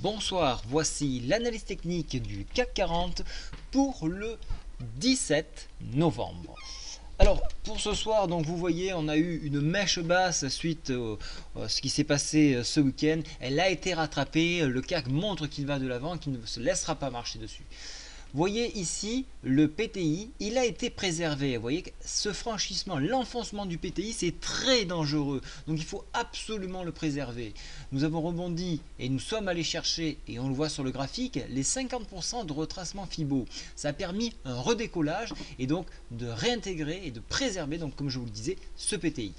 Bonsoir, voici l'analyse technique du CAC 40 pour le 17 novembre. Alors pour ce soir, donc vous voyez, on a eu une mèche basse suite à ce qui s'est passé ce week-end. Elle a été rattrapée, le CAC montre qu'il va de l'avant, qu'il ne se laissera pas marcher dessus. Vous voyez ici le PTI, il a été préservé. Vous voyez que ce franchissement, l'enfoncement du PTI, c'est très dangereux. Donc il faut absolument le préserver. Nous avons rebondi et nous sommes allés chercher, et on le voit sur le graphique, les 50% de retracement Fibo. Ça a permis un redécollage et donc de réintégrer et de préserver, donc comme je vous le disais, ce PTI.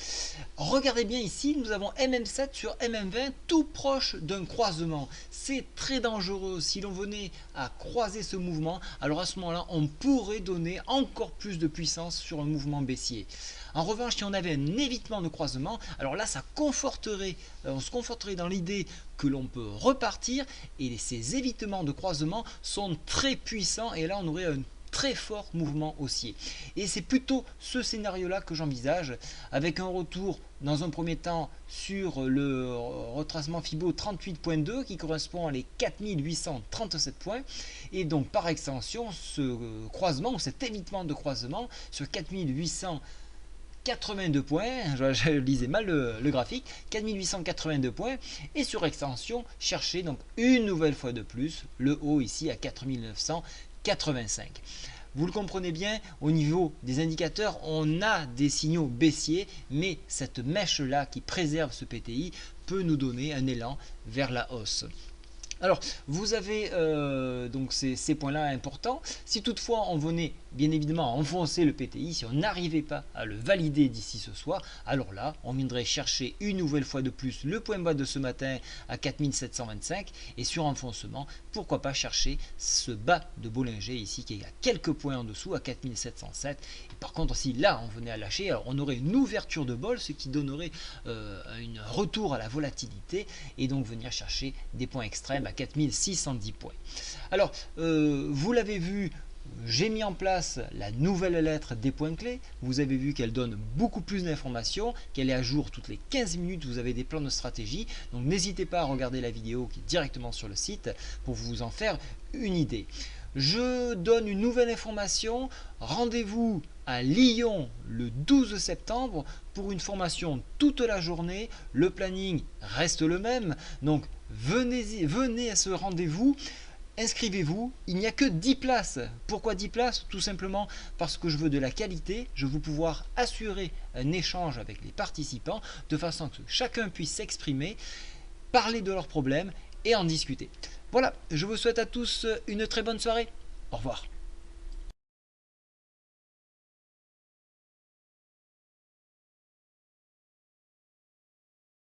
Regardez bien ici, nous avons MM7 sur MM20 tout proche d'un croisement. C'est très dangereux. Si l'on venait à croiser ce mouvement, alors à ce moment-là, on pourrait donner encore plus de puissance sur un mouvement baissier. En revanche, si on avait un évitement de croisement, alors là, ça conforterait, on se conforterait dans l'idée que l'on peut repartir, et ces évitements de croisement sont très puissants, et là, on aurait un très fort mouvement haussier. Et c'est plutôt ce scénario-là que j'envisage, avec un retour dans un premier temps sur le retracement Fibo 38.2 qui correspond à les 4837 points, et donc par extension ce croisement ou cet évitement de croisement sur 4882 points, je lisais mal le graphique, 4882 points, et sur extension chercher donc une nouvelle fois de plus le haut ici à 4985. Vous le comprenez bien, au niveau des indicateurs, on a des signaux baissiers, mais cette mèche-là qui préserve ce PTI peut nous donner un élan vers la hausse. Alors, vous avez donc ces points-là importants. Si toutefois on venait bien évidemment à enfoncer le PTI, si on n'arrivait pas à le valider d'ici ce soir, alors là, on viendrait chercher une nouvelle fois de plus le point bas de ce matin à 4725, et sur enfoncement, pourquoi pas chercher ce bas de Bollinger ici qui est à quelques points en dessous à 4707. Et par contre, si là on venait à lâcher, alors on aurait une ouverture de bol, ce qui donnerait un retour à la volatilité, et donc venir chercher des points extrêmes à 4610 points. Alors, vous l'avez vu, j'ai mis en place la nouvelle lettre des points clés. Vous avez vu qu'elle donne beaucoup plus d'informations, qu'elle est à jour toutes les 15 minutes. Vous avez des plans de stratégie. Donc n'hésitez pas à regarder la vidéo qui est directement sur le site pour vous en faire une idée. Je donne une nouvelle information. Rendez-vous à Lyon le 12 septembre pour une formation toute la journée. Le planning reste le même. Donc venez à ce rendez-vous. Inscrivez-vous, il n'y a que 10 places. Pourquoi 10 places? Tout simplement parce que je veux de la qualité, je veux pouvoir assurer un échange avec les participants de façon que chacun puisse s'exprimer, parler de leurs problèmes et en discuter. Voilà, je vous souhaite à tous une très bonne soirée. Au revoir.